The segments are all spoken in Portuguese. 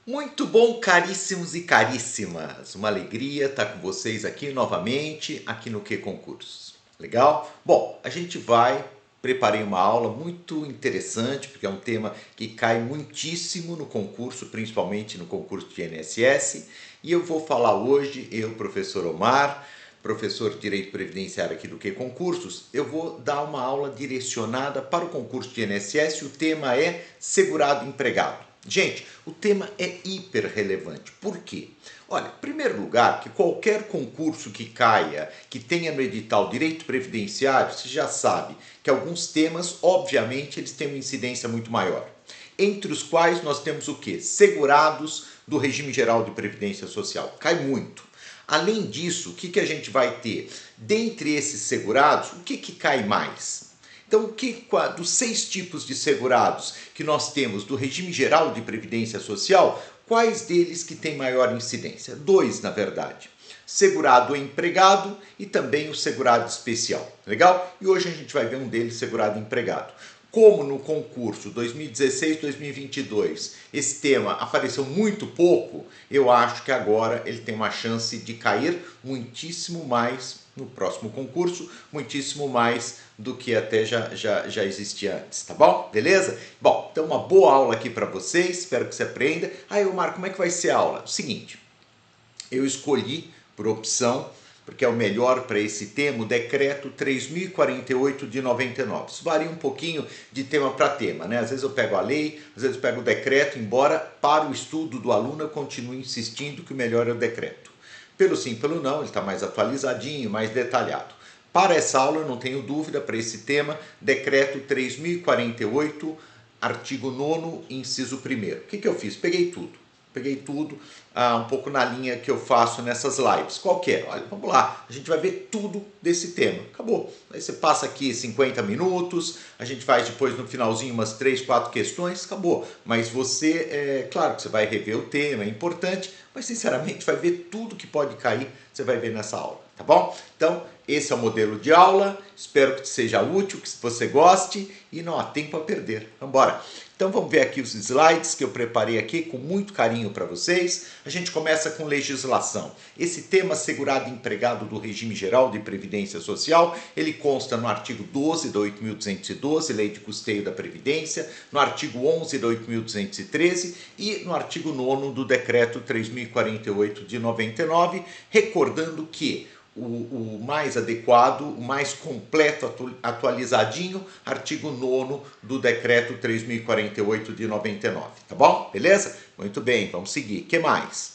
Muito bom, caríssimos e caríssimas. Uma alegria estar com vocês aqui novamente, aqui no Que Concursos. Legal? Bom, a gente preparei uma aula muito interessante, porque é um tema que cai muitíssimo no concurso, principalmente no concurso de INSS, e eu vou falar hoje, eu, professor Omar, professor de Direito Previdenciário aqui do Que Concursos, eu vou dar uma aula direcionada para o concurso de INSS, o tema é segurado empregado. Gente, o tema é hiper relevante. Por quê? Olha, em primeiro lugar, que qualquer concurso que caia, que tenha no edital direito previdenciário, você já sabe que alguns temas, obviamente, eles têm uma incidência muito maior. Entre os quais nós temos o quê? Segurados do regime geral de previdência social. Cai muito. Além disso, o que a gente vai ter? Dentre esses segurados, o que cai mais? Então, dos 6 tipos de segurados que nós temos do regime geral de previdência social, quais deles que têm maior incidência? 2, na verdade. Segurado empregado e também o segurado especial. Legal? E hoje a gente vai ver um deles, segurado empregado. Como no concurso 2016-2022 esse tema apareceu muito pouco, eu acho que agora ele tem uma chance de cair muitíssimo mais no próximo concurso, muitíssimo mais do que até já existia antes, tá bom? Beleza? Bom, então uma boa aula aqui para vocês, espero que você aprenda. Aí, Omar, como é que vai ser a aula? Seguinte, eu escolhi por opção, porque é o melhor para esse tema, o decreto 3048 de 99. Isso varia um pouquinho de tema para tema, né? Às vezes eu pego a lei, às vezes eu pego o decreto, embora para o estudo do aluno eu continue insistindo que o melhor é o decreto. Pelo sim, pelo não, ele está mais atualizadinho, mais detalhado. Para essa aula, eu não tenho dúvida, para esse tema, decreto 3048, artigo 9º, inciso 1º. O que eu fiz? Peguei tudo, um pouco na linha que eu faço nessas lives. Qual que é? Olha, vamos lá, a gente vai ver tudo desse tema. Acabou. Aí você passa aqui 50 minutos, a gente faz depois no finalzinho umas 3, 4 questões, acabou. Mas você, claro que você vai rever o tema, é importante, mas sinceramente vai ver tudo que pode cair, você vai ver nessa aula, tá bom? Então, esse é o modelo de aula, espero que seja útil, que você goste e não há tempo a perder. Vamos embora! Então vamos ver aqui os slides que eu preparei aqui com muito carinho para vocês. A gente começa com legislação. Esse tema segurado empregado do regime geral de previdência social, ele consta no artigo 12 da 8.212, Lei de Custeio da Previdência, no artigo 11 da 8.213 e no artigo 9º do decreto 3048 de 99, recordando que o mais adequado, o mais completo, atualizadinho, artigo 9º do decreto 3048 de 99, tá bom? Beleza? Muito bem, vamos seguir. O que mais?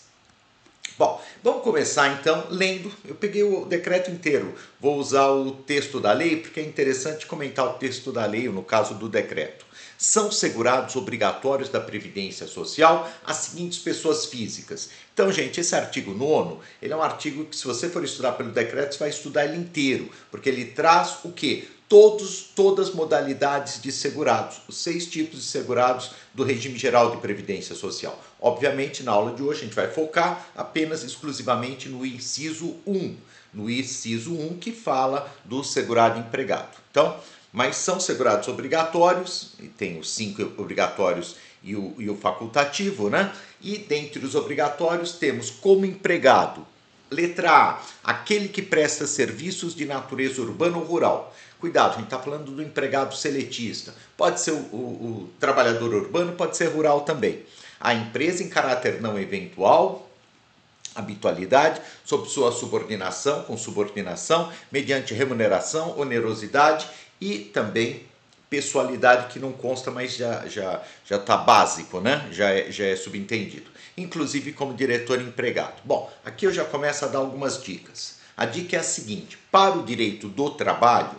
Bom, vamos começar então lendo. Eu peguei o decreto inteiro, vou usar o texto da lei, porque é interessante comentar o texto da lei, no caso do decreto. São segurados obrigatórios da Previdência Social as seguintes pessoas físicas. Então, gente, esse artigo 9º, ele é um artigo que, se você for estudar pelo decreto, você vai estudar ele inteiro, porque ele traz o quê? Todas as modalidades de segurados, os 6 tipos de segurados do regime geral de previdência social. Obviamente, na aula de hoje, a gente vai focar apenas exclusivamente no inciso 1, que fala do segurado empregado. Então, mas são segurados obrigatórios, e tem os 5 obrigatórios e o facultativo, né? E dentre os obrigatórios temos como empregado, letra A, aquele que presta serviços de natureza urbana ou rural. Cuidado, a gente está falando do empregado seletista. Pode ser o trabalhador urbano, pode ser rural também. A empresa em caráter não eventual, habitualidade, sob sua subordinação, com subordinação, mediante remuneração, onerosidade e também pessoalidade que não consta, mas já está básico, né? Já é subentendido. Inclusive como diretor empregado. Bom, aqui eu já começo a dar algumas dicas. A dica é a seguinte: para o direito do trabalho,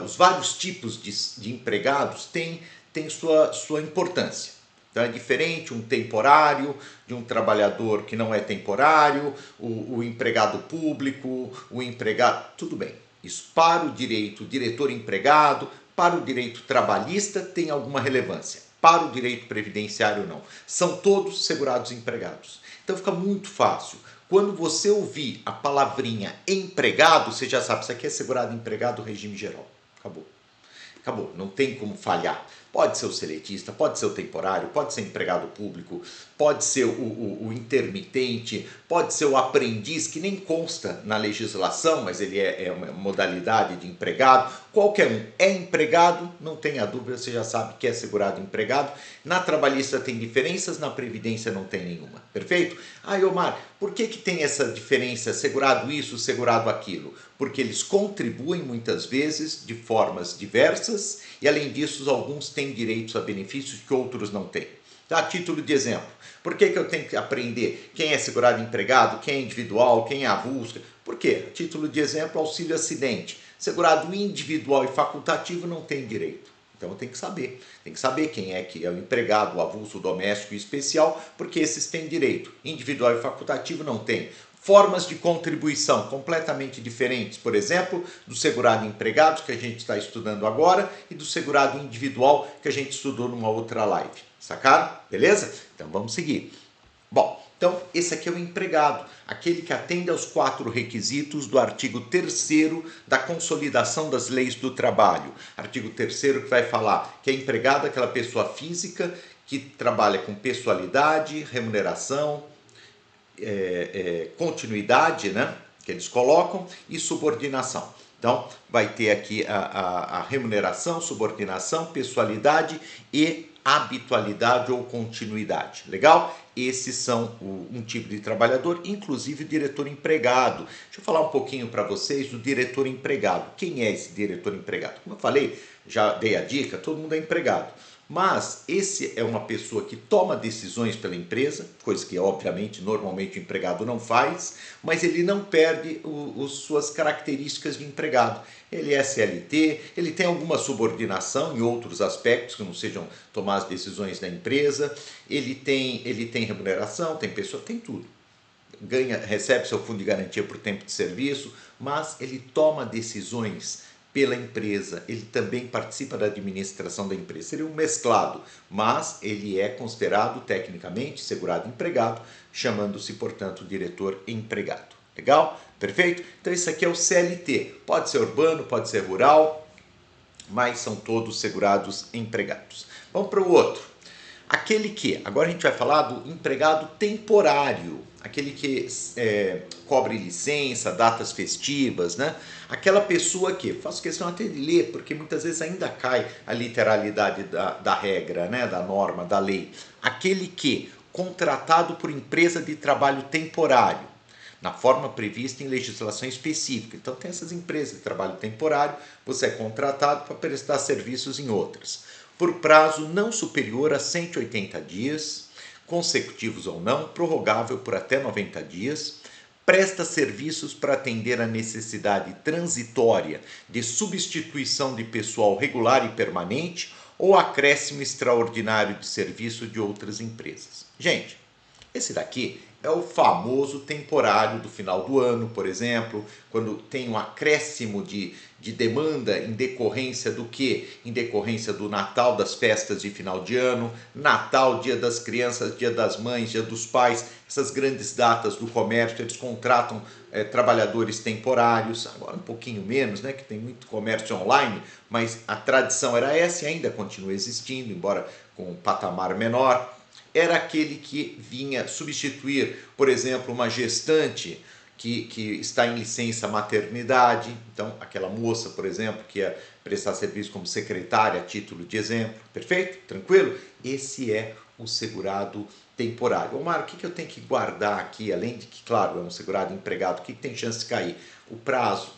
os vários tipos de empregados têm sua importância. Então é diferente um temporário de um trabalhador que não é temporário, o empregado público, o empregado... Tudo bem. Isso para o direito diretor empregado, para o direito trabalhista tem alguma relevância. Para o direito previdenciário não. São todos segurados empregados. Então fica muito fácil. Quando você ouvir a palavrinha empregado, você já sabe, isso aqui é segurado empregado regime geral. Acabou. Acabou, não tem como falhar. Pode ser o seletista, pode ser o temporário, pode ser empregado público, pode ser o intermitente, pode ser o aprendiz, que nem consta na legislação, mas ele é uma modalidade de empregado. Qualquer um é empregado, não tenha dúvida, você já sabe que é segurado empregado. Na trabalhista tem diferenças, na previdência não tem nenhuma, perfeito? Omar, por que tem essa diferença, segurado isso, segurado aquilo? Porque eles contribuem muitas vezes de formas diversas e, além disso, alguns têm direitos a benefícios que outros não têm. Tá? A título de exemplo, por que eu tenho que aprender quem é segurado empregado, quem é individual, quem é avulso? Por quê? A título de exemplo, auxílio acidente. Segurado individual e facultativo não tem direito. Então eu tenho que saber. Tem que saber quem é que é o empregado, o avulso, o doméstico e especial, porque esses têm direito. Individual e facultativo não tem. Formas de contribuição completamente diferentes, por exemplo, do segurado empregado, que a gente está estudando agora, e do segurado individual, que a gente estudou numa outra live. Sacaram? Beleza? Então vamos seguir. Bom, então esse aqui é o empregado, aquele que atende aos 4 requisitos do artigo 3º da Consolidação das Leis do Trabalho. Artigo 3º que vai falar que é empregado aquela pessoa física que trabalha com pessoalidade, remuneração, continuidade, né, que eles colocam, e subordinação. Então, vai ter aqui a remuneração, subordinação, pessoalidade e habitualidade ou continuidade. Legal? Esses são um tipo de trabalhador, inclusive o diretor empregado. Deixa eu falar um pouquinho para vocês do diretor empregado. Quem é esse diretor empregado? Como eu falei, já dei a dica, todo mundo é empregado. Mas esse é uma pessoa que toma decisões pela empresa, coisa que obviamente normalmente o empregado não faz, mas ele não perde suas características de empregado. Ele é CLT, ele tem alguma subordinação em outros aspectos que não sejam tomar as decisões da empresa, ele tem remuneração, tem pessoa, tem tudo. Recebe seu fundo de garantia por tempo de serviço, mas ele toma decisões pela empresa, ele também participa da administração da empresa. Seria um mesclado, mas ele é considerado tecnicamente segurado empregado, chamando-se, portanto, diretor empregado. Legal? Perfeito? Então isso aqui é o CLT. Pode ser urbano, pode ser rural, mas são todos segurados empregados. Vamos para o outro. Aquele que, agora a gente vai falar do empregado temporário, aquele que cobre licença, datas festivas, né? Aquela pessoa que, faço questão até de ler, porque muitas vezes ainda cai a literalidade da regra, né? Da norma, da lei. Aquele que, contratado por empresa de trabalho temporário, na forma prevista em legislação específica. Então tem essas empresas de trabalho temporário, você é contratado para prestar serviços em outras, por prazo não superior a 180 dias, consecutivos ou não, prorrogável por até 90 dias, presta serviços para atender a necessidade transitória de substituição de pessoal regular e permanente ou acréscimo extraordinário de serviço de outras empresas. Gente, esse daqui é o famoso temporário do final do ano, por exemplo, quando tem um acréscimo de demanda em decorrência do quê? Em decorrência do Natal, das festas de final de ano, Natal, Dia das Crianças, Dia das Mães, Dia dos Pais, essas grandes datas do comércio, eles contratam trabalhadores temporários, agora um pouquinho menos, né, que tem muito comércio online, mas a tradição era essa e ainda continua existindo, embora com um patamar menor. Era aquele que vinha substituir, por exemplo, uma gestante que está em licença maternidade. Então, aquela moça, por exemplo, que ia prestar serviço como secretária, a título de exemplo. Perfeito? Tranquilo? Esse é o segurado temporário. Omar, o que eu tenho que guardar aqui, além de que, claro, é um segurado empregado, o que tem chance de cair? O prazo.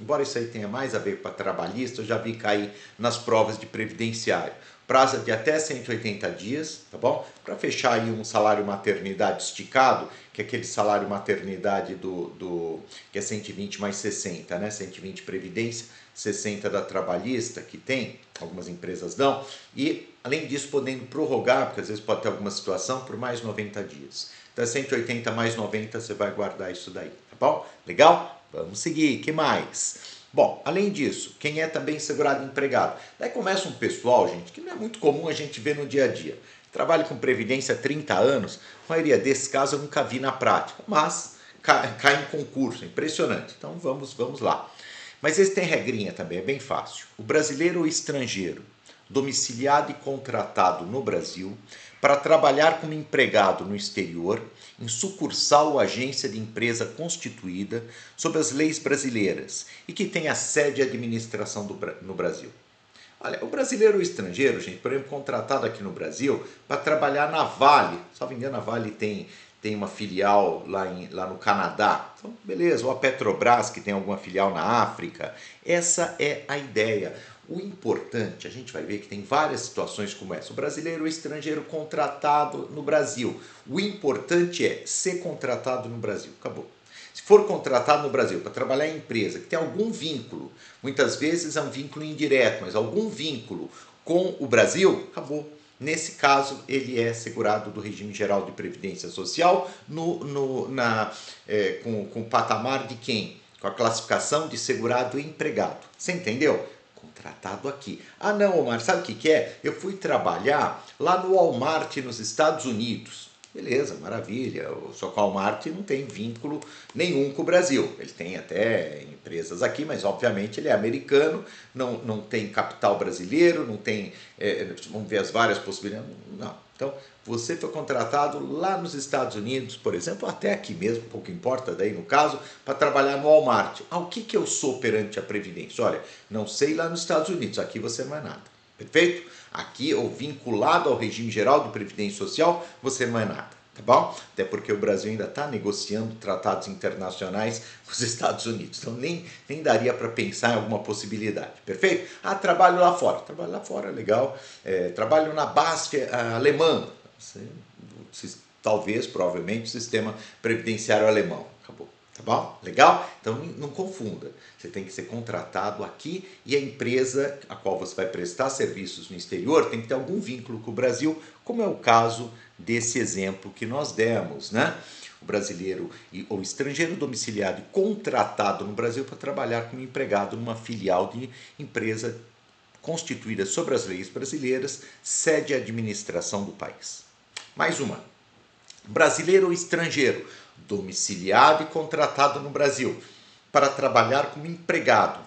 Embora isso aí tenha mais a ver com a trabalhista, eu já vi cair nas provas de previdenciário. Prazo de até 180 dias, tá bom? Para fechar aí um salário maternidade esticado, que é aquele salário maternidade que é 120 mais 60, né? 120 previdência, 60 da trabalhista, que tem, algumas empresas dão, e além disso podendo prorrogar, porque às vezes pode ter alguma situação, por mais 90 dias. Então 180 mais 90, você vai guardar isso daí, tá bom? Legal? Vamos seguir, que mais? Bom, além disso, quem é também segurado empregado? Daí começa um pessoal, gente, que não é muito comum a gente ver no dia a dia. Trabalho com previdência há 30 anos, a maioria desses casos eu nunca vi na prática, mas cai em concurso, impressionante. Então vamos lá. Mas esse tem regrinha também, é bem fácil. O brasileiro ou estrangeiro, domiciliado e contratado no Brasil para trabalhar como empregado no exterior, em sucursal ou agência de empresa constituída sob as leis brasileiras e que tenha sede e administração no Brasil. Olha, o brasileiro ou estrangeiro, gente, por exemplo, contratado aqui no Brasil para trabalhar na Vale, só me engano, a Vale tem uma filial lá no Canadá, então beleza, ou a Petrobras que tem alguma filial na África, essa é a ideia. O importante, a gente vai ver que tem várias situações como essa, o brasileiro ou estrangeiro contratado no Brasil, o importante é ser contratado no Brasil, acabou. Se for contratado no Brasil para trabalhar em empresa que tem algum vínculo, muitas vezes é um vínculo indireto, mas algum vínculo com o Brasil, acabou. Nesse caso, ele é segurado do regime geral de previdência social com o patamar de quem? Com a classificação de segurado e empregado. Você entendeu? Contratado aqui. Ah não, Omar, sabe o que é? Eu fui trabalhar lá no Walmart nos Estados Unidos. Beleza, maravilha. Só que o Walmart não tem vínculo nenhum com o Brasil. Ele tem até empresas aqui, mas obviamente ele é americano, não tem capital brasileiro, não tem. Vamos ver as várias possibilidades. Não. Então, você foi contratado lá nos Estados Unidos, por exemplo, até aqui mesmo, pouco importa daí no caso, para trabalhar no Walmart. Ah, o que eu sou perante a Previdência? Olha, não sei lá nos Estados Unidos, aqui você não é nada. Perfeito? Aqui, ou vinculado ao regime geral de previdência social, você não é nada, tá bom? Até porque o Brasil ainda está negociando tratados internacionais com os Estados Unidos, então nem daria para pensar em alguma possibilidade, perfeito? Ah, trabalho lá fora, legal. Trabalho na BASF alemã, talvez, provavelmente, o sistema previdenciário alemão, acabou. Tá bom? Legal? Então não confunda. Você tem que ser contratado aqui e a empresa a qual você vai prestar serviços no exterior tem que ter algum vínculo com o Brasil, como é o caso desse exemplo que nós demos, né? O brasileiro ou estrangeiro domiciliado e contratado no Brasil para trabalhar como empregado numa filial de empresa constituída sobre as leis brasileiras, sede e administração do país. Mais uma. Brasileiro ou estrangeiro domiciliado e contratado no Brasil para trabalhar como empregado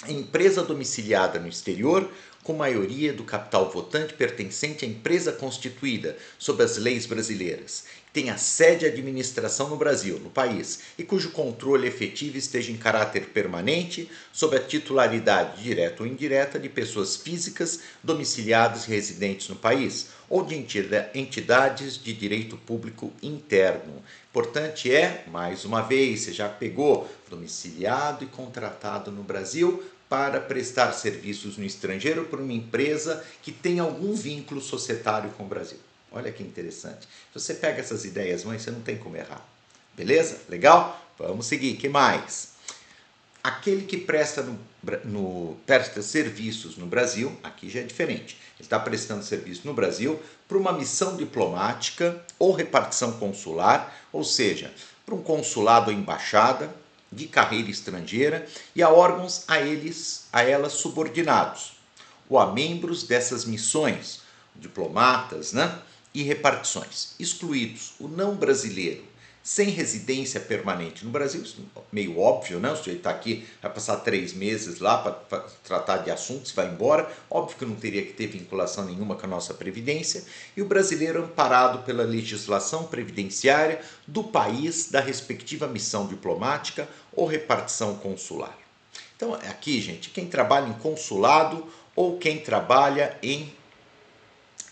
em empresa domiciliada no exterior com maioria do capital votante pertencente à empresa constituída sob as leis brasileiras, que tenha sede e administração no Brasil, no país, e cujo controle efetivo esteja em caráter permanente sob a titularidade direta ou indireta de pessoas físicas domiciliadas e residentes no país, ou de entidades de direito público interno. Importante mais uma vez, você já pegou domiciliado e contratado no Brasil para prestar serviços no estrangeiro por uma empresa que tem algum vínculo societário com o Brasil. Olha que interessante. Se você pega essas ideias, mãe, você não tem como errar. Beleza? Legal? Vamos seguir. Que mais? Aquele que presta serviços no Brasil, aqui já é diferente. Ele está prestando serviço no Brasil para uma missão diplomática ou repartição consular, ou seja, para um consulado ou embaixada de carreira estrangeira e a órgãos a elas subordinados, ou a membros dessas missões, diplomatas, né? E repartições, excluídos o não brasileiro, sem residência permanente no Brasil, isso é meio óbvio, né? O sujeito está aqui, vai passar 3 meses lá para tratar de assuntos, vai embora, óbvio que não teria que ter vinculação nenhuma com a nossa Previdência, e o brasileiro amparado pela legislação previdenciária do país da respectiva missão diplomática ou repartição consular. Então, aqui, gente, quem trabalha em consulado ou quem trabalha em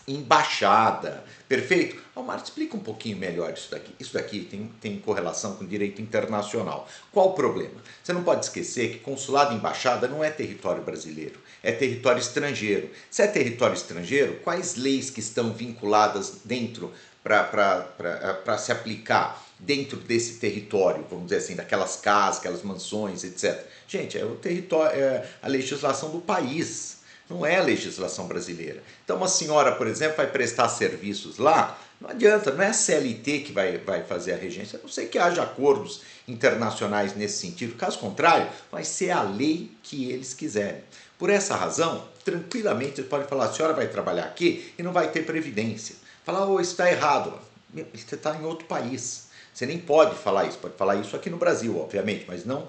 embaixada, perfeito? Omar, explica um pouquinho melhor isso daqui. Isso daqui tem correlação com direito internacional. Qual o problema? Você não pode esquecer que consulado e embaixada não é território brasileiro, é território estrangeiro. Se é território estrangeiro, quais leis que estão vinculadas dentro para se aplicar dentro desse território, vamos dizer assim, daquelas casas, aquelas mansões, etc. Gente, é o território, é a legislação do país. Não é a legislação brasileira. Então, uma senhora, por exemplo, vai prestar serviços lá, não adianta, não é a CLT que vai fazer a regência, a não sei que haja acordos internacionais nesse sentido. Caso contrário, vai ser a lei que eles quiserem. Por essa razão, tranquilamente, eles podem falar, a senhora vai trabalhar aqui e não vai ter previdência. Falar, isso está errado. Você está em outro país. Você nem pode falar isso aqui no Brasil, obviamente, mas não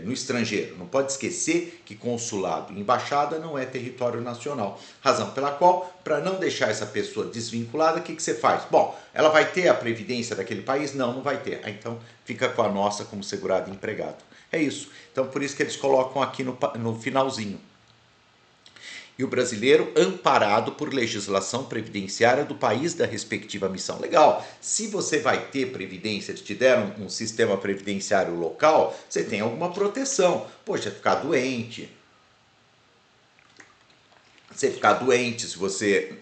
no estrangeiro. Não pode esquecer que consulado e embaixada não é território nacional. Razão pela qual, para não deixar essa pessoa desvinculada, o que você faz? Bom, ela vai ter a previdência daquele país? Não, não vai ter. Então fica com a nossa como segurado empregado. É isso. Então por isso que eles colocam aqui no finalzinho. E o brasileiro amparado por legislação previdenciária do país da respectiva missão. Legal, se você vai ter previdência, te deram um sistema previdenciário local, você tem alguma proteção. Poxa, ficar doente, se você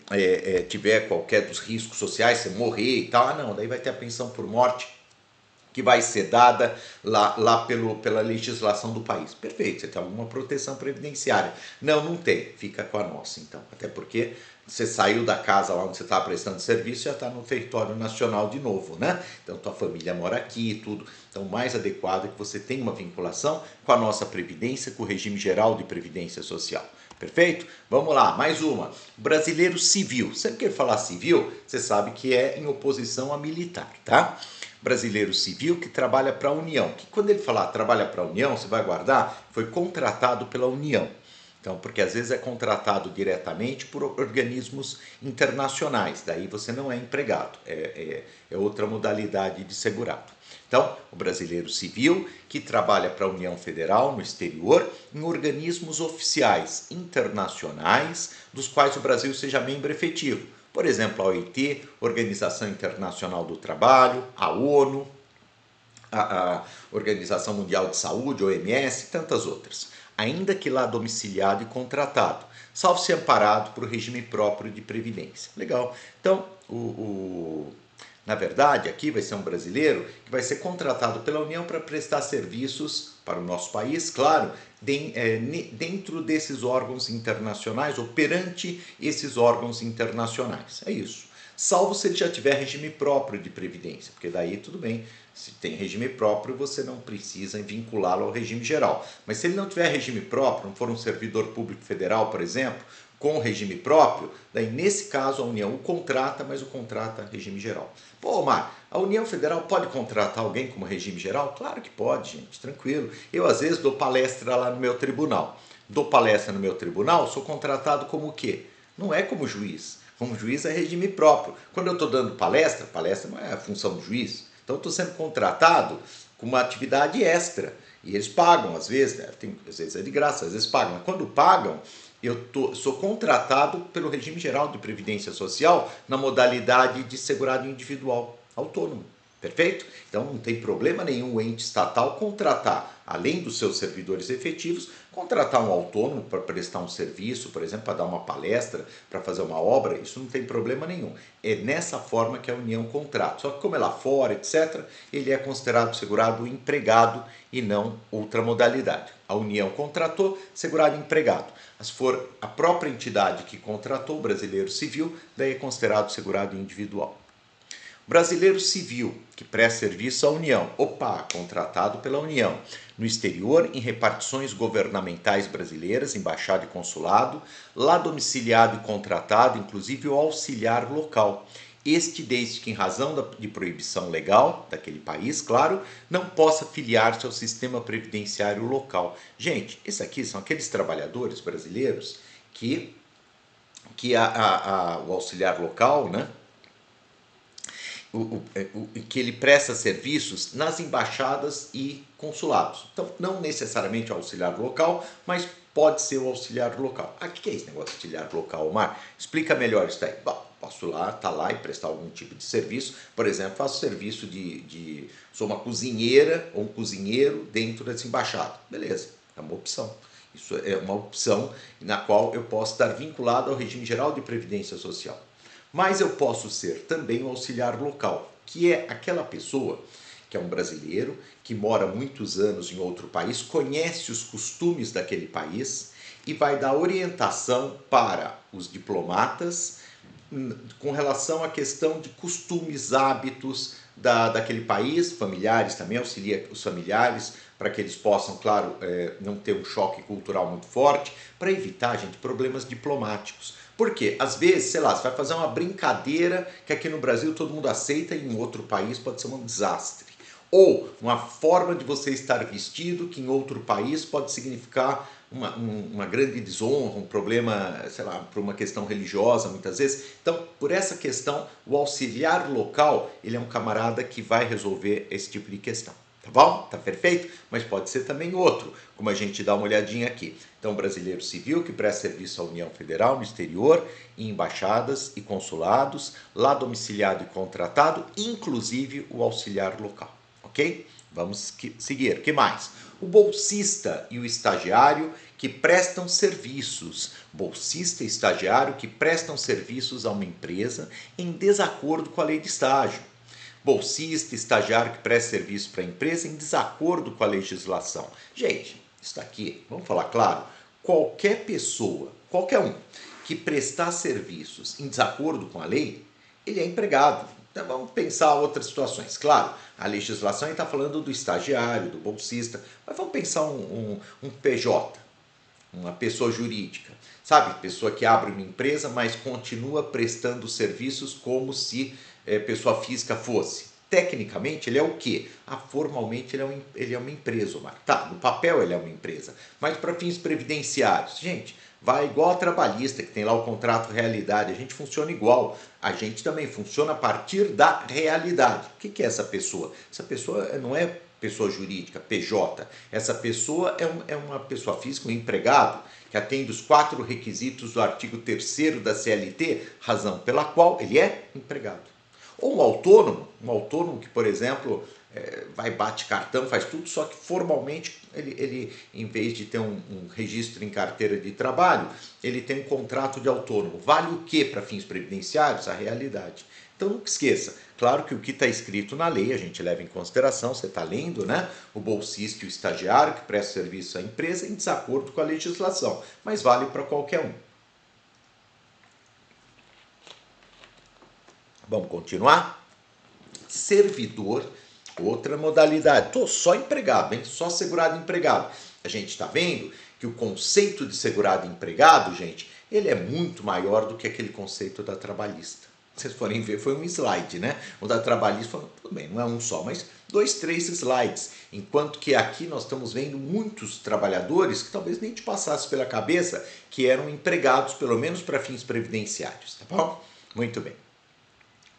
tiver qualquer dos riscos sociais, você morrer e tal, não, daí vai ter a pensão por morte, que vai ser dada lá pela legislação do país. Perfeito, você tem alguma proteção previdenciária. Não, não tem, fica com a nossa então. Até porque você saiu da casa lá onde você está prestando serviço e já está no território nacional de novo, né? Então tua família mora aqui e tudo. Então o mais adequado é que você tenha uma vinculação com a nossa Previdência, com o regime geral de Previdência Social. Perfeito? Vamos lá, mais uma. Brasileiro civil. Sempre que ele falar civil, você sabe que é em oposição a militar, tá? Brasileiro civil que trabalha para a União. Que quando ele falar trabalha para a União, você vai guardar, foi contratado pela União. Então, porque às vezes é contratado diretamente por organismos internacionais, daí você não é empregado, é outra modalidade de segurado. Então, o brasileiro civil que trabalha para a União Federal no exterior em organismos oficiais internacionais dos quais o Brasil seja membro efetivo. Por exemplo, a OIT, Organização Internacional do Trabalho, a ONU, a Organização Mundial de Saúde, OMS e tantas outras, ainda que lá domiciliado e contratado, salvo se amparado por regime próprio de previdência. Legal. Então, na verdade, aqui vai ser um brasileiro que vai ser contratado pela União para prestar serviços para o nosso país, claro, dentro desses órgãos internacionais ou perante esses órgãos internacionais. É isso. Salvo se ele já tiver regime próprio de previdência, porque daí tudo bem, se tem regime próprio você não precisa vinculá-lo ao regime geral. Mas se ele não tiver regime próprio, não for um servidor público federal, por exemplo, com regime próprio, daí nesse caso a União o contrata, mas o contrata regime geral. Pô, Omar, a União Federal pode contratar alguém como regime geral? Claro que pode, gente, tranquilo. Eu às vezes dou palestra lá no meu tribunal. Dou palestra no meu tribunal, sou contratado como o quê? Não é como juiz. Como juiz é regime próprio. Quando eu estou dando palestra não é a função do juiz. Então eu estou sendo contratado com uma atividade extra. E eles pagam, às vezes, né? Às vezes é de graça, às vezes pagam. Mas quando pagam, sou contratado pelo regime geral de previdência social na modalidade de segurado individual autônomo. Perfeito? Então não tem problema nenhum o ente estatal contratar, além dos seus servidores efetivos, contratar um autônomo para prestar um serviço, por exemplo, para dar uma palestra, para fazer uma obra, isso não tem problema nenhum. É nessa forma que a União contrata. Só que como é lá fora, etc., ele é considerado segurado empregado e não outra modalidade. A União contratou, segurado empregado. Se for a própria entidade que contratou o brasileiro civil, daí é considerado segurado individual. Brasileiro civil, que presta serviço à União, contratado pela União, no exterior, em repartições governamentais brasileiras, embaixada e consulado, lá domiciliado e contratado, inclusive o auxiliar local. Este, desde que em razão de proibição legal daquele país, claro, não possa filiar-se ao sistema previdenciário local. Gente, esses aqui são aqueles trabalhadores brasileiros que o auxiliar local, né? Que ele presta serviços nas embaixadas e consulados. Então, não necessariamente o auxiliar local, mas pode ser o auxiliar local. O que é esse negócio de auxiliar local, Omar? Explica melhor isso aí. Bom, posso estar lá e prestar algum tipo de serviço. Por exemplo, faço serviço sou uma cozinheira ou um cozinheiro dentro dessa embaixada. Beleza, é uma opção. Isso é uma opção na qual eu posso estar vinculado ao regime geral de previdência social. Mas eu posso ser também um auxiliar local, que é aquela pessoa que é um brasileiro, que mora muitos anos em outro país, conhece os costumes daquele país e vai dar orientação para os diplomatas com relação à questão de costumes, hábitos daquele país, familiares também, auxilia os familiares, para que eles possam, claro, não ter um choque cultural muito forte, para evitar, gente, problemas diplomáticos. Porque, às vezes, sei lá, você vai fazer uma brincadeira que aqui no Brasil todo mundo aceita e em outro país pode ser um desastre. Ou uma forma de você estar vestido que em outro país pode significar uma grande desonra, um problema, sei lá, por uma questão religiosa muitas vezes. Então, por essa questão, o auxiliar local, ele é um camarada que vai resolver esse tipo de questão. Tá bom? Tá perfeito? Mas pode ser também outro, como a gente dá uma olhadinha aqui. Então, brasileiro civil que presta serviço à União Federal no exterior, em embaixadas e consulados, lá domiciliado e contratado, inclusive o auxiliar local. Ok? Vamos seguir. O que mais? O bolsista e o estagiário que prestam serviços. Bolsista e estagiário que prestam serviços a uma empresa em desacordo com a lei de estágio. Bolsista, estagiário que presta serviço para a empresa em desacordo com a legislação. Gente, isso aqui, vamos falar claro, qualquer pessoa, qualquer um, que prestar serviços em desacordo com a lei, ele é empregado. Então vamos pensar outras situações. Claro, a legislação está falando do estagiário, do bolsista, mas vamos pensar um PJ, uma pessoa jurídica. Sabe, pessoa que abre uma empresa, mas continua prestando serviços como se pessoa física fosse. Tecnicamente, ele é o quê? Formalmente, ele é uma empresa, Omar. Tá, no papel ele é uma empresa, mas para fins previdenciários. Gente, vai igual a trabalhista, que tem lá o contrato realidade. A gente funciona igual. A gente também funciona a partir da realidade. O que é essa pessoa? Essa pessoa não é pessoa jurídica, PJ. Essa pessoa é uma pessoa física, um empregado, que atende os 4 requisitos do artigo 3º da CLT, razão pela qual ele é empregado. Ou um autônomo que, por exemplo, vai, bate cartão, faz tudo, só que formalmente ele em vez de ter um registro em carteira de trabalho, ele tem um contrato de autônomo. Vale o que para fins previdenciários? A realidade. Então nunca esqueça, claro que o que está escrito na lei a gente leva em consideração, você está lendo, né? O bolsista e o estagiário que presta serviço à empresa em desacordo com a legislação, mas vale para qualquer um. Vamos continuar? Servidor, outra modalidade. Estou só empregado, hein? Só segurado empregado. A gente está vendo que o conceito de segurado empregado, gente, ele é muito maior do que aquele conceito da trabalhista. Se vocês forem ver, foi um slide, né? O da trabalhista, tudo bem, não é um só, mas 2, 3 slides. Enquanto que aqui nós estamos vendo muitos trabalhadores que talvez nem te passasse pela cabeça que eram empregados, pelo menos para fins previdenciários, tá bom? Muito bem.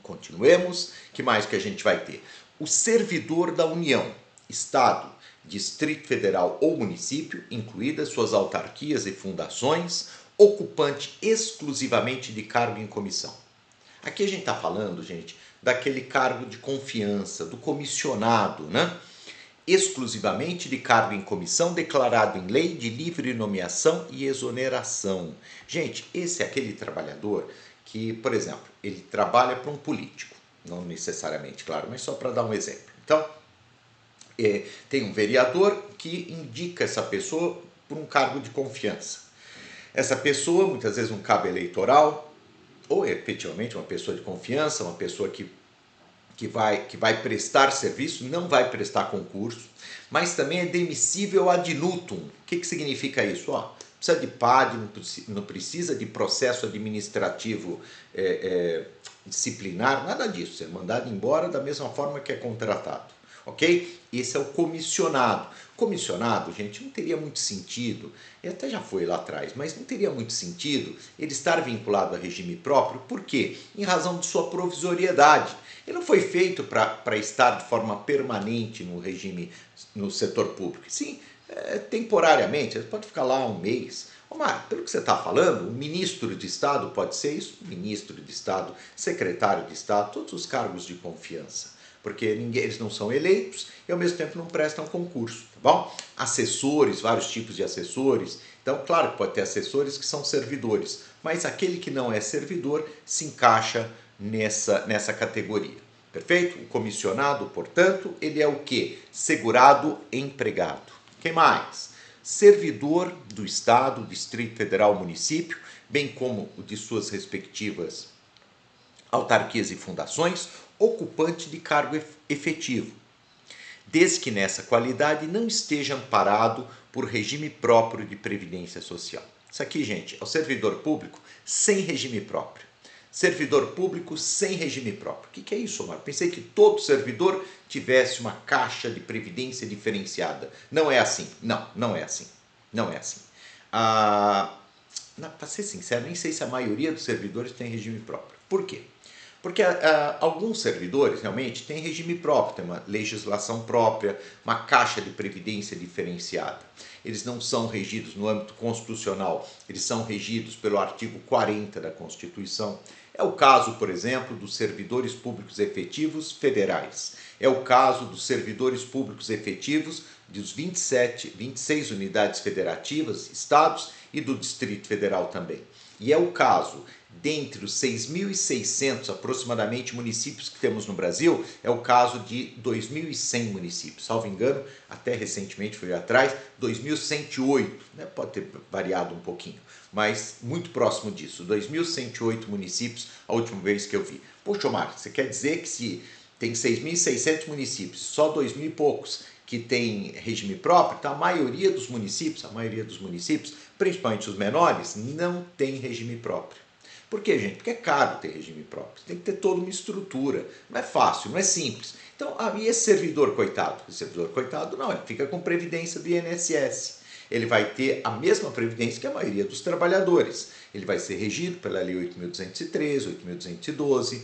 Continuemos. Que mais que a gente vai ter? O servidor da União, Estado, Distrito Federal ou município, incluídas suas autarquias e fundações, ocupante exclusivamente de cargo em comissão. Aqui a gente está falando, gente, daquele cargo de confiança, do comissionado, né? Exclusivamente de cargo em comissão declarado em lei de livre nomeação e exoneração. Gente, esse é aquele trabalhador que, por exemplo, ele trabalha para um político, não necessariamente, claro, mas só para dar um exemplo. Então, tem um vereador que indica essa pessoa por um cargo de confiança. Essa pessoa, muitas vezes um cabo eleitoral, ou efetivamente uma pessoa de confiança, uma pessoa que vai prestar serviço, não vai prestar concurso, mas também é demissível ad nutum. O que significa isso? Precisa de PAD, não precisa de processo administrativo disciplinar, nada disso. Você é mandado embora da mesma forma que é contratado. Ok? Esse é o comissionado. Comissionado, gente, não teria muito sentido, e até já foi lá atrás, mas não teria muito sentido ele estar vinculado a regime próprio, por quê? Em razão de sua provisoriedade. Ele não foi feito para estar de forma permanente no regime, no setor público. Sim, temporariamente, ele pode ficar lá um mês. Omar, pelo que você está falando, o ministro de Estado pode ser isso? Ministro de Estado, secretário de Estado, todos os cargos de confiança. Porque eles não são eleitos e ao mesmo tempo não prestam concurso, tá bom? Assessores, vários tipos de assessores. Então, claro que pode ter assessores que são servidores, mas aquele que não é servidor se encaixa nessa categoria. Perfeito? O comissionado, portanto, ele é o quê? Segurado empregado. Quem mais? Servidor do Estado, Distrito Federal, município, bem como o de suas respectivas autarquias e fundações, ocupante de cargo efetivo, desde que nessa qualidade não esteja amparado por regime próprio de previdência social. Isso aqui, gente, é o servidor público sem regime próprio. Servidor público sem regime próprio. O que é isso, Omar? Pensei que todo servidor tivesse uma caixa de previdência diferenciada. Não é assim. Não é assim. Não é assim. Para ser sincero, nem sei se a maioria dos servidores tem regime próprio. Por quê? Porque alguns servidores realmente têm regime próprio, tem uma legislação própria, uma caixa de previdência diferenciada. Eles não são regidos no âmbito constitucional, eles são regidos pelo artigo 40 da Constituição. É o caso, por exemplo, dos servidores públicos efetivos federais. É o caso dos servidores públicos efetivos dos 26 unidades federativas, estados e do Distrito Federal também. E é o caso, dentre os 6.600 aproximadamente municípios que temos no Brasil, é o caso de 2.100 municípios. Salvo engano, até recentemente foi atrás, 2.108, né? Pode ter variado um pouquinho, mas muito próximo disso, 2.108 municípios a última vez que eu vi. Poxa, Omar, você quer dizer que se tem 6.600 municípios, só 2.000 e poucos que tem regime próprio, então a maioria dos municípios, principalmente os menores, não tem regime próprio. Por quê, gente? Porque é caro ter regime próprio. Tem que ter toda uma estrutura. Não é fácil, não é simples. Então, e esse servidor coitado? Esse servidor coitado não, ele fica com previdência do INSS. Ele vai ter a mesma previdência que a maioria dos trabalhadores. Ele vai ser regido pela Lei 8.213, 8.212.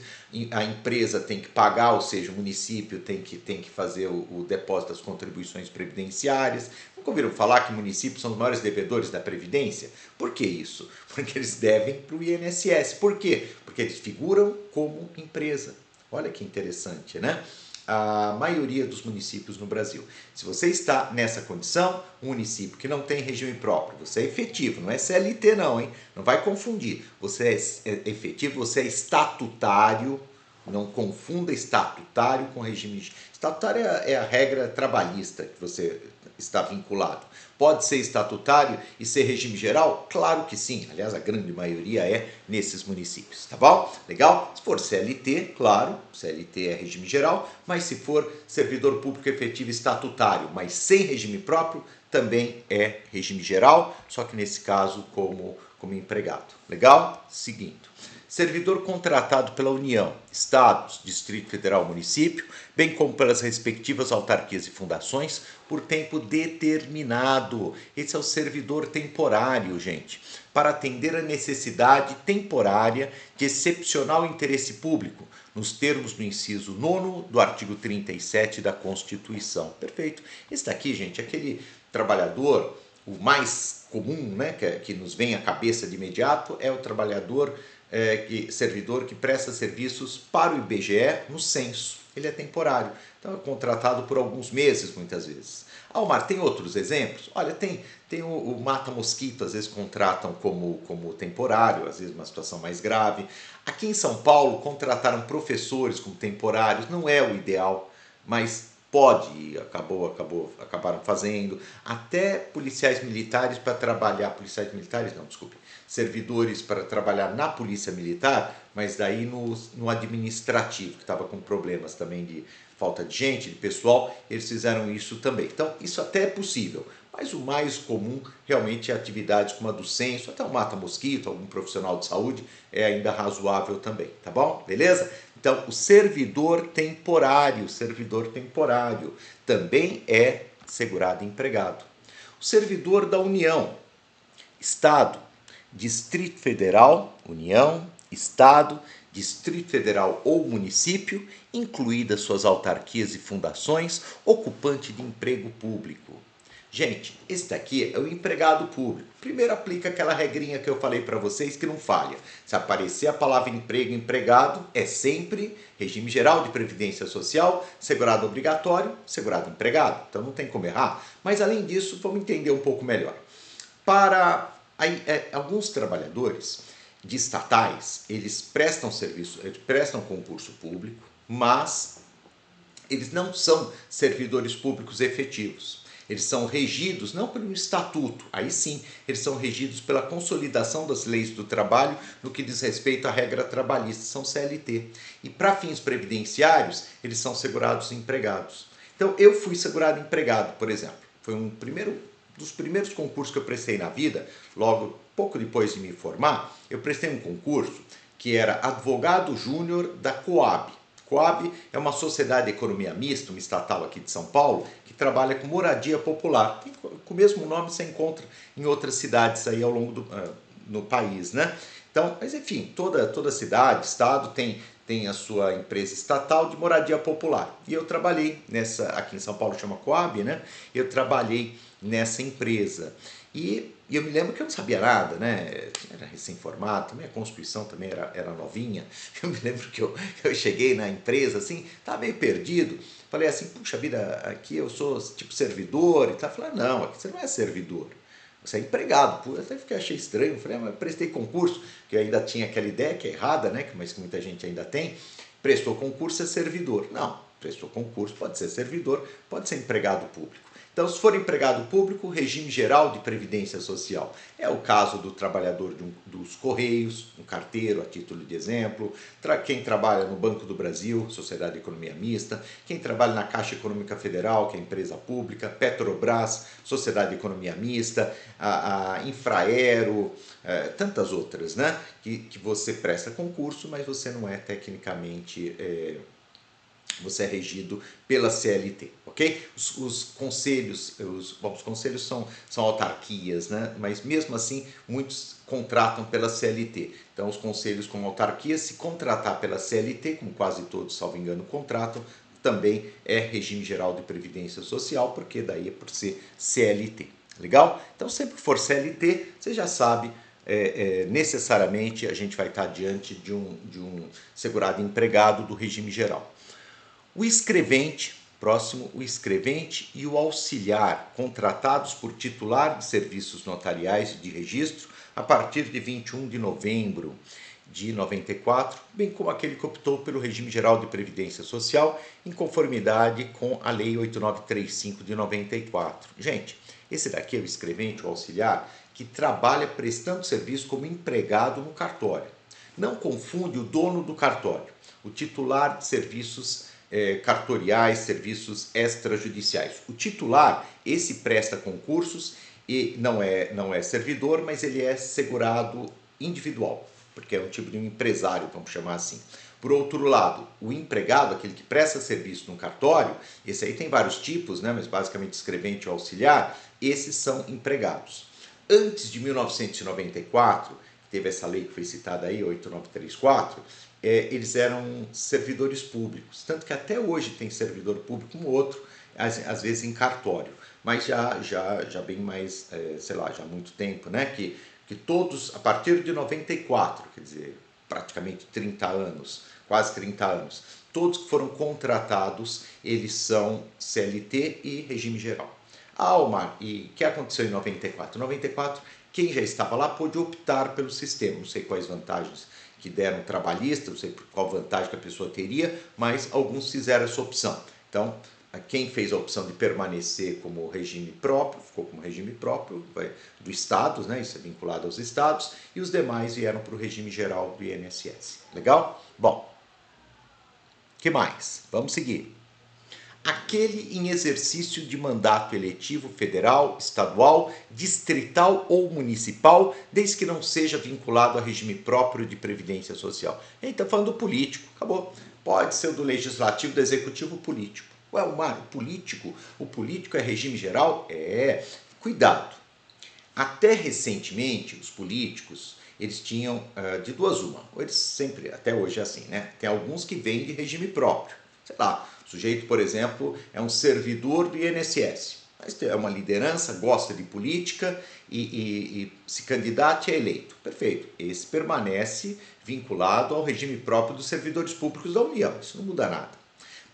A empresa tem que pagar, ou seja, o município tem que fazer o depósito das contribuições previdenciárias. Nunca ouviram falar que municípios são os maiores devedores da Previdência? Por que isso? Porque eles devem para o INSS. Por quê? Porque eles figuram como empresa. Olha que interessante, né? A maioria dos municípios no Brasil. Se você está nessa condição, um município que não tem regime próprio, você é efetivo, não é CLT não, hein? Não vai confundir. Você é efetivo, você é estatutário, não confunda estatutário com regime. Estatutário é a regra trabalhista que você está vinculado. Pode ser estatutário e ser regime geral? Claro que sim. Aliás, a grande maioria é nesses municípios, tá bom? Legal? Se for CLT, claro, CLT é regime geral, mas se for servidor público efetivo estatutário, mas sem regime próprio, também é regime geral, só que nesse caso como empregado. Legal? Seguinte. Servidor contratado pela União, Estados, Distrito Federal, Município, bem como pelas respectivas autarquias e fundações, por tempo determinado. Esse é o servidor temporário, gente, para atender a necessidade temporária de excepcional interesse público, nos termos do inciso 9º do artigo 37 da Constituição. Perfeito. Esse daqui, gente, é aquele trabalhador, o mais comum, né, que nos vem à cabeça de imediato, é o trabalhador servidor que presta serviços para o IBGE no censo. Ele é temporário, então é contratado por alguns meses muitas vezes. Omar, tem outros exemplos? Olha, tem o mata-mosquito, às vezes contratam como temporário, às vezes uma situação mais grave. Aqui em São Paulo contrataram professores como temporários, não é o ideal, mas pode, e acabaram fazendo, até policiais militares para trabalhar, servidores para trabalhar na polícia militar, mas daí no administrativo, que estava com problemas também de falta de gente, de pessoal, eles fizeram isso também. Então, isso até é possível, mas o mais comum realmente é atividades como a do censo, até o mata-mosquito, algum profissional de saúde, é ainda razoável também, tá bom? Beleza? Então, o servidor temporário também é segurado empregado. O servidor da União, Estado, Distrito Federal, União, Estado, Distrito Federal ou município, incluídas suas autarquias e fundações, ocupante de emprego público. Gente, esse daqui é o empregado público. Primeiro aplica aquela regrinha que eu falei para vocês que não falha. Se aparecer a palavra emprego, empregado, é sempre regime geral de previdência social, segurado obrigatório, segurado empregado. Então não tem como errar. Mas além disso, vamos entender um pouco melhor. Para alguns trabalhadores de estatais, eles prestam serviço, eles prestam concurso público, mas eles não são servidores públicos efetivos. Eles são regidos não por um estatuto, aí sim, eles são regidos pela consolidação das leis do trabalho no que diz respeito à regra trabalhista, são CLT. E para fins previdenciários, eles são segurados empregados. Então eu fui segurado empregado, por exemplo. Foi dos primeiros concursos que eu prestei na vida, logo pouco depois de me formar, eu prestei um concurso que era advogado júnior da Coab. Coab é uma sociedade de economia mista, uma estatal aqui de São Paulo, que trabalha com moradia popular. Com o mesmo nome você encontra em outras cidades aí ao longo no país, né? Então, mas enfim, toda cidade, estado tem a sua empresa estatal de moradia popular. E eu trabalhei nessa, aqui em São Paulo chama Coab, né? Eu trabalhei nessa empresa. E eu me lembro que eu não sabia nada, né? Eu era recém-formado, também a Constituição também era novinha. Eu me lembro que eu cheguei na empresa assim, estava meio perdido. Falei assim, puxa vida, aqui eu sou tipo servidor e tal. Falei, não, aqui você não é servidor. Você é empregado. Eu até achei estranho. Falei, mas eu prestei concurso, que eu ainda tinha aquela ideia que é errada, né? Mas que muita gente ainda tem. Prestou concurso é servidor. Não, prestou concurso pode ser servidor, pode ser empregado público. Então, se for empregado público, regime geral de previdência social. É o caso do trabalhador dos Correios, um carteiro, a título de exemplo, quem trabalha no Banco do Brasil, Sociedade de Economia Mista, quem trabalha na Caixa Econômica Federal, que é empresa pública, Petrobras, Sociedade de Economia Mista, a Infraero, tantas outras, né? Que você presta concurso, mas você não é tecnicamente... você é regido pela CLT, ok? Os conselhos, os conselhos são autarquias, né? Mas mesmo assim, muitos contratam pela CLT. Então, os conselhos como autarquia, se contratar pela CLT, como quase todos, salvo engano, contratam, também é regime geral de previdência social, porque daí é por ser CLT. Legal? Então, sempre que for CLT, você já sabe, necessariamente a gente vai estar diante de um segurado empregado do regime geral. O escrevente, próximo, o escrevente e o auxiliar, contratados por titular de serviços notariais e de registro a partir de 21 de novembro de 94, bem como aquele que optou pelo regime geral de previdência social em conformidade com a lei 8935 de 94. Gente, esse daqui é o escrevente, o auxiliar, que trabalha prestando serviço como empregado no cartório. Não confunde o dono do cartório, o titular de serviços cartoriais, serviços extrajudiciais. O titular, esse presta concursos e não é servidor, mas ele é segurado individual, porque é um tipo de um empresário, vamos chamar assim. Por outro lado, o empregado, aquele que presta serviço no cartório, esse aí tem vários tipos, né? Mas basicamente escrevente ou auxiliar, esses são empregados. Antes de 1994, teve essa lei que foi citada aí, 8934, eles eram servidores públicos. Tanto que até hoje tem servidor público, um outro, às vezes em cartório. Mas já bem mais, sei lá, já há muito tempo, né? Que todos, a partir de 94, quer dizer, praticamente 30 anos, quase 30 anos, todos que foram contratados, eles são CLT e regime geral. E o que aconteceu em 94? Em 94, quem já estava lá pôde optar pelo sistema. Não sei quais vantagens que deram trabalhistas, não sei qual vantagem que a pessoa teria, mas alguns fizeram essa opção. Então, quem fez a opção de permanecer como regime próprio, ficou como regime próprio do Estado, né? Isso é vinculado aos Estados, e os demais vieram para o regime geral do INSS. Legal? Bom, o que mais? Vamos seguir. Aquele em exercício de mandato eletivo federal, estadual, distrital ou municipal, desde que não seja vinculado a regime próprio de previdência social. A gente está falando do político, acabou. Pode ser o do legislativo, do executivo, político. Ué, Mário, o político é regime geral? Cuidado. Até recentemente, os políticos, eles tinham de duas uma. Eles sempre, até hoje é assim, né? Tem alguns que vêm de regime próprio. Sei lá, o sujeito, por exemplo, é um servidor do INSS, mas é uma liderança, gosta de política e se candidata e é eleito. Perfeito. Esse permanece vinculado ao regime próprio dos servidores públicos da União. Isso não muda nada.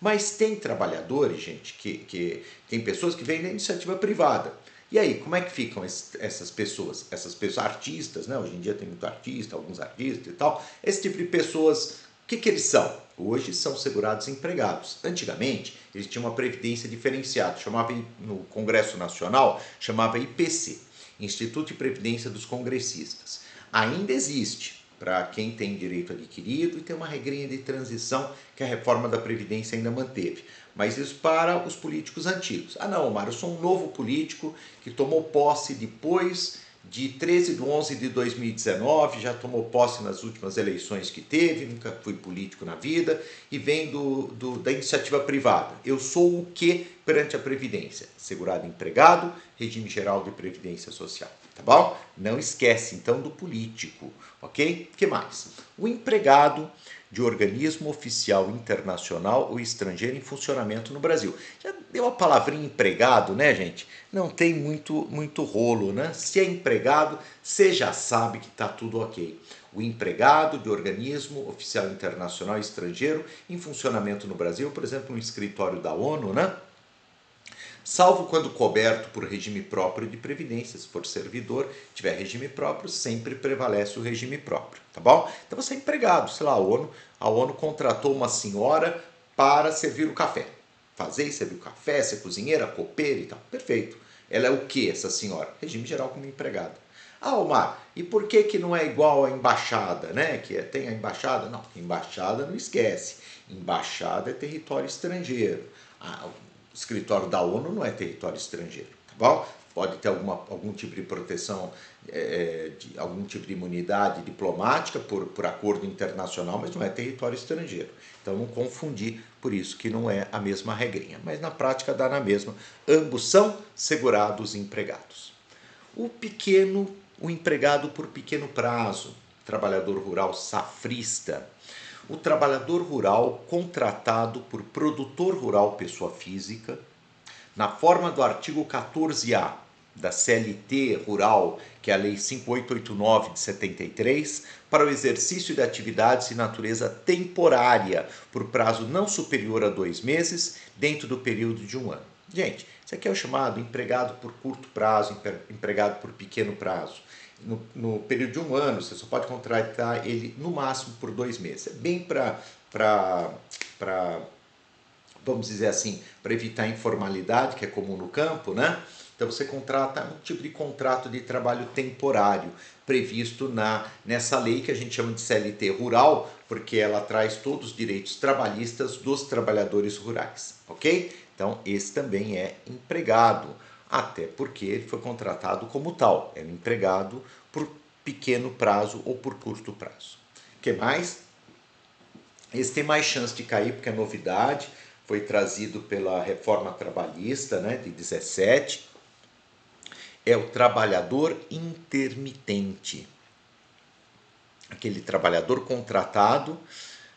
Mas tem trabalhadores, gente, que tem pessoas que vêm da iniciativa privada. E aí, como é que ficam essas pessoas? Essas pessoas, artistas, né? Hoje em dia tem muito artista, alguns artistas e tal. Esse tipo de pessoas que eles são? Hoje são segurados empregados. Antigamente, eles tinham uma previdência diferenciada, chamava no Congresso Nacional, chamava IPC, Instituto de Previdência dos Congressistas. Ainda existe para quem tem direito adquirido e tem uma regrinha de transição que a reforma da Previdência ainda manteve. Mas isso para os políticos antigos. Ah não, Omar, eu sou um novo político que tomou posse depois de 13 de 11 de 2019, já tomou posse nas últimas eleições que teve, nunca fui político na vida, e vem da iniciativa privada. Eu sou o que perante a Previdência? Segurado empregado, regime geral de Previdência Social, tá bom? Não esquece, então, do político, ok? O que mais? O empregado de organismo oficial internacional ou estrangeiro em funcionamento no Brasil. Já deu a palavrinha empregado, né, gente? Não tem muito rolo, né? Se é empregado, você já sabe que está tudo ok. O empregado de organismo oficial internacional ou estrangeiro em funcionamento no Brasil, por exemplo, um escritório da ONU, né? Salvo quando coberto por regime próprio de previdência, se for servidor, tiver regime próprio, sempre prevalece o regime próprio, tá bom? Então você é empregado, sei lá, a ONU contratou uma senhora para servir o café. Fazer e servir o café, ser cozinheira, copeira e tal, perfeito. Ela é o que essa senhora? Regime geral como empregada. Ah, Omar, e por que não é igual à embaixada, né? Tem a embaixada? Não, embaixada não esquece. Embaixada é território estrangeiro. O escritório da ONU não é território estrangeiro, tá bom? Pode ter algum tipo de proteção, algum tipo de imunidade diplomática por acordo internacional, mas não é território estrangeiro. Então não confundir, por isso que não é a mesma regrinha. Mas na prática dá na mesma. Ambos são segurados empregados. O empregado por pequeno prazo, trabalhador rural safrista. O trabalhador rural contratado por produtor rural pessoa física, na forma do artigo 14A da CLT Rural, que é a Lei 5889 de 73, para o exercício de atividades de natureza temporária, por prazo não superior a 2 meses, dentro do período de 1 ano. Gente, isso aqui é o chamado empregado por curto prazo, empregado por pequeno prazo. No período de 1 ano, você só pode contratar ele no máximo por 2 meses. É bem para vamos dizer assim, para evitar a informalidade, que é comum no campo, né? Então você contrata um tipo de contrato de trabalho temporário previsto nessa lei que a gente chama de CLT rural, porque ela traz todos os direitos trabalhistas dos trabalhadores rurais, ok? Então esse também é empregado, até porque ele foi contratado como tal, é um empregado por pequeno prazo ou por curto prazo. O que mais? Esse tem mais chance de cair porque é novidade, foi trazido pela reforma trabalhista, né, de 17, é o trabalhador intermitente. Aquele trabalhador contratado,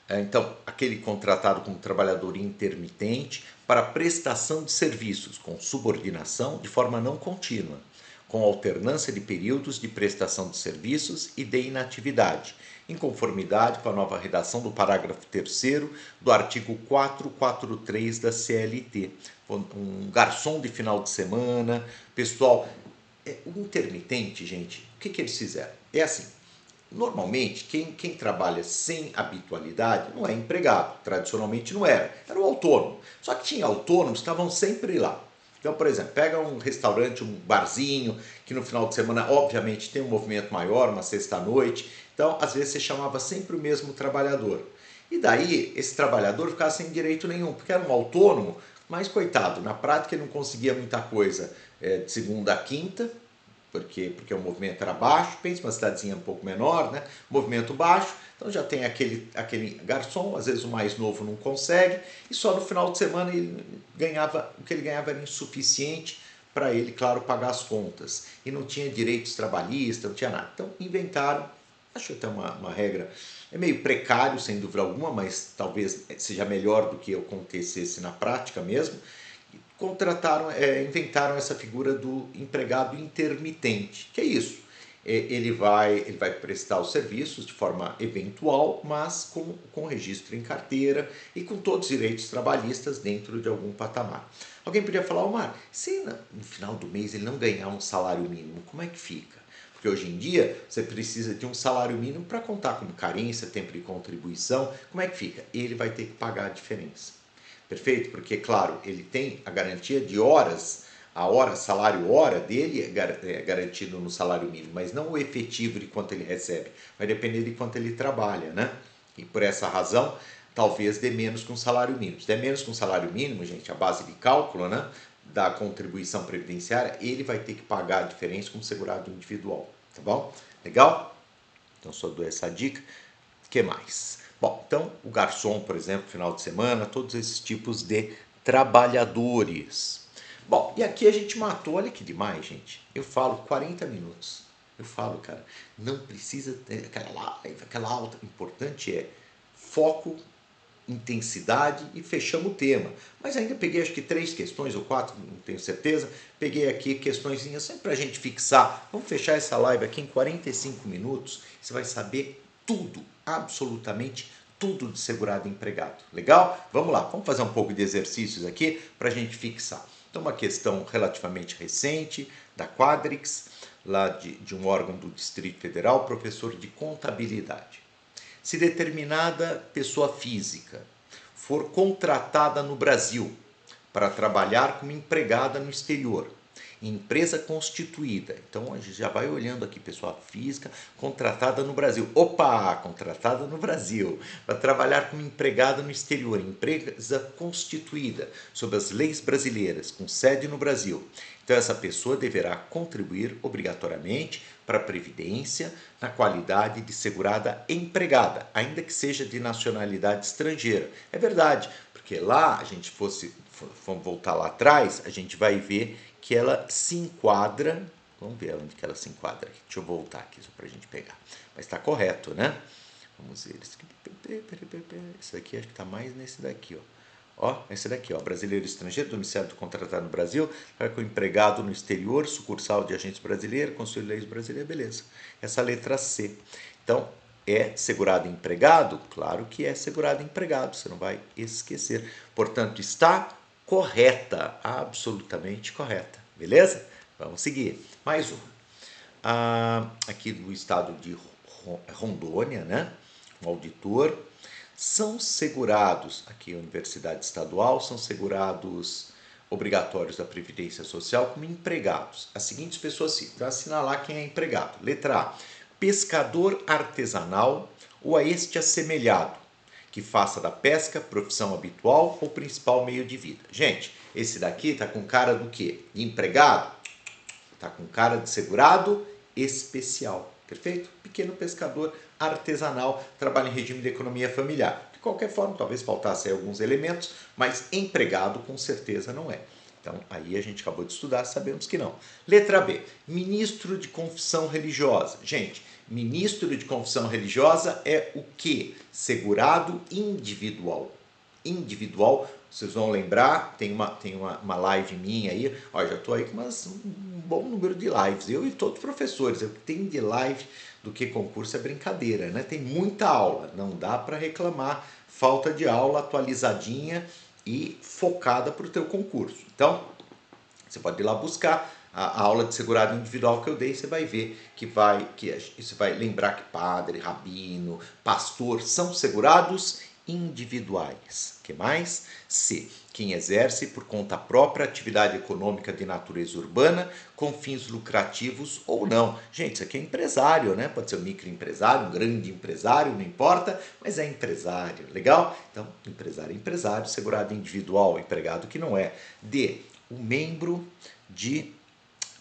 então, aquele contratado como trabalhador intermitente para prestação de serviços com subordinação de forma não contínua, com alternância de períodos de prestação de serviços e de inatividade, em conformidade com a nova redação do parágrafo 3º do artigo 443 da CLT. Um garçom de final de semana, pessoal, o intermitente, gente, o que eles fizeram? É assim, normalmente, quem trabalha sem habitualidade não é empregado, tradicionalmente não era o autônomo. Só que tinha autônomos que estavam sempre lá. Então, por exemplo, pega um restaurante, um barzinho, que no final de semana, obviamente, tem um movimento maior, uma sexta-noite. Então, às vezes, você chamava sempre o mesmo trabalhador. E daí, esse trabalhador ficava sem direito nenhum, porque era um autônomo, mas coitado, na prática ele não conseguia muita coisa de segunda a quinta, porque o movimento era baixo, pensa uma cidadezinha um pouco menor, né? Movimento baixo, então já tem aquele garçom, às vezes o mais novo não consegue, e só no final de semana o que ele ganhava era insuficiente para ele, claro, pagar as contas. E não tinha direitos trabalhistas, não tinha nada. Então inventaram, acho até uma regra, é meio precário, sem dúvida alguma, mas talvez seja melhor do que acontecesse na prática mesmo, inventaram essa figura do empregado intermitente. Que é isso? Ele vai prestar os serviços de forma eventual, mas com registro em carteira e com todos os direitos trabalhistas dentro de algum patamar. Alguém podia falar, Omar, se no final do mês ele não ganhar um salário mínimo, como é que fica? Porque hoje em dia você precisa de um salário mínimo para contar como carência, tempo de contribuição. Como é que fica? Ele vai ter que pagar a diferença. Perfeito? Porque, claro, ele tem a garantia de horas, a hora, salário hora dele é garantido no salário mínimo, mas não o efetivo de quanto ele recebe. Vai depender de quanto ele trabalha, né? E por essa razão, talvez dê menos que um salário mínimo. Se der menos que um salário mínimo, gente, a base de cálculo, né, da contribuição previdenciária, ele vai ter que pagar a diferença como segurado individual, tá bom? Legal? Então, só dou essa dica. O que mais? Bom, então, o garçom, por exemplo, final de semana, todos esses tipos de trabalhadores. Bom, e aqui a gente matou, olha que demais, gente. Eu falo 40 minutos. Eu falo, cara, não precisa ter aquela alta. O importante é foco, intensidade e fechamos o tema. Mas ainda peguei acho que 3 questões ou 4, não tenho certeza. Peguei aqui questõezinhas sempre para a gente fixar. Vamos fechar essa live aqui em 45 minutos. Você vai saber tudo, absolutamente tudo de segurado empregado. Legal? Vamos lá, vamos fazer um pouco de exercícios aqui para a gente fixar. Então, uma questão relativamente recente da Quadrix, lá de um órgão do Distrito Federal, professor de contabilidade. Se determinada pessoa física for contratada no Brasil para trabalhar como empregada no exterior, empresa constituída, então a gente já vai olhando aqui, pessoa física contratada no Brasil, opa, contratada no Brasil, para trabalhar como empregada no exterior, empresa constituída sob as leis brasileiras, com sede no Brasil. Então essa pessoa deverá contribuir obrigatoriamente para a Previdência na qualidade de segurada empregada, ainda que seja de nacionalidade estrangeira. É verdade, porque lá a gente vamos voltar lá atrás, a gente vai ver que ela se enquadra, vamos ver onde que ela se enquadra aqui. Deixa eu voltar aqui só para a gente pegar, mas está correto, né? Vamos ver, esse aqui acho que está mais nesse daqui, ó. Ó, esse daqui, ó, brasileiro estrangeiro, domiciliado contratado no Brasil, com empregado no exterior, sucursal de agentes brasileiros, consulado leis brasileiro, beleza. Essa letra C. Então, é segurado empregado? Claro que é segurado empregado, você não vai esquecer. Portanto, está correta, absolutamente correta, beleza? Vamos seguir. Mais uma. Aqui do estado de Rondônia, né? Um auditor. São segurados, aqui a Universidade Estadual, são segurados obrigatórios da Previdência Social como empregados. As seguintes pessoas, para assinalar quem é empregado. Letra A, pescador artesanal ou a este assemelhado, que faça da pesca profissão habitual ou principal meio de vida. Gente, esse daqui tá com cara do quê? De empregado? Tá com cara de segurado especial. Perfeito? Pequeno pescador artesanal, trabalha em regime de economia familiar. De qualquer forma, talvez faltassem alguns elementos, mas empregado com certeza não é. Então, aí a gente acabou de estudar, sabemos que não. Letra B, ministro de confissão religiosa. Gente, ministro de confissão religiosa é o quê? Segurado individual. Individual, vocês vão lembrar, tem uma live minha aí, ó, já estou aí com um bom número de lives, eu e todos os professores, o que tem de live do que concurso é brincadeira, né? Tem muita aula, não dá para reclamar, falta de aula atualizadinha e focada para o teu concurso. Então, você pode ir lá buscar a aula de segurado individual que eu dei, você vai ver você vai lembrar que padre, rabino, pastor são segurados individuais. Que mais? C. Quem exerce por conta própria atividade econômica de natureza urbana com fins lucrativos ou não. Gente, isso aqui é empresário, né? Pode ser um microempresário, um grande empresário, não importa, mas é empresário. Legal? Então, empresário é empresário, segurado individual, empregado que não é. D. O membro de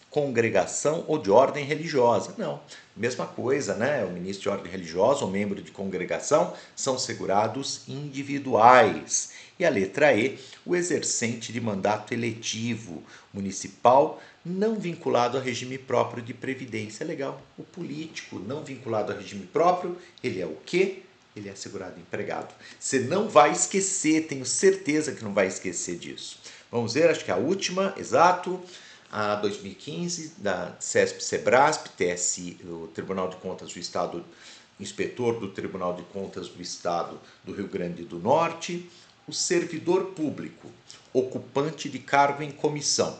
congregação ou de ordem religiosa. Não, mesma coisa, né? O ministro de ordem religiosa ou membro de congregação são segurados individuais. E a letra E, o exercente de mandato eletivo municipal não vinculado a regime próprio de previdência. Legal. O político não vinculado a regime próprio, ele é o quê? Ele é segurado empregado. Você não vai esquecer, tenho certeza que não vai esquecer disso. Vamos ver, acho que a última, exato, a 2015, da CESP-Cebrasp, TSI, o Tribunal de Contas do Estado, inspetor do Tribunal de Contas do Estado do Rio Grande do Norte, o servidor público, ocupante de cargo em comissão,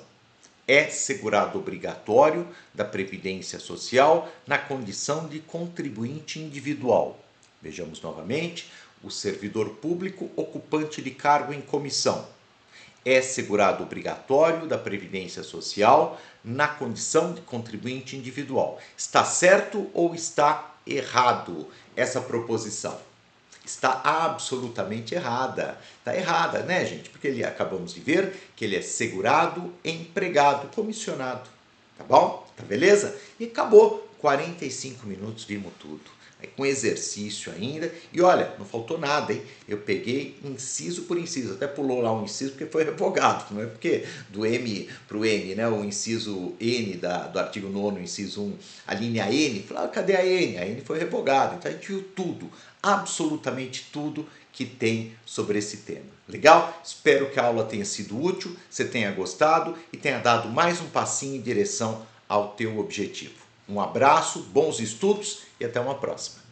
é segurado obrigatório da Previdência Social na condição de contribuinte individual. Vejamos novamente, o servidor público ocupante de cargo em comissão é segurado obrigatório da Previdência Social na condição de contribuinte individual. Está certo ou está errado essa proposição? Está absolutamente errada. Está errada, né, gente? Porque acabamos de ver que ele é segurado empregado, comissionado. Tá bom? Tá beleza? E acabou. 45 minutos, vimos tudo. Aí, com exercício ainda. E olha, não faltou nada, hein? Eu peguei inciso por inciso. Até pulou lá um inciso porque foi revogado. Não é porque do M para o N, né? O inciso N do artigo 9º, inciso 1, a linha N. Falei, cadê a N? A N foi revogada. Então a gente viu tudo, absolutamente tudo que tem sobre esse tema. Legal? Espero que a aula tenha sido útil, você tenha gostado e tenha dado mais um passinho em direção ao teu objetivo. Um abraço, bons estudos e até uma próxima.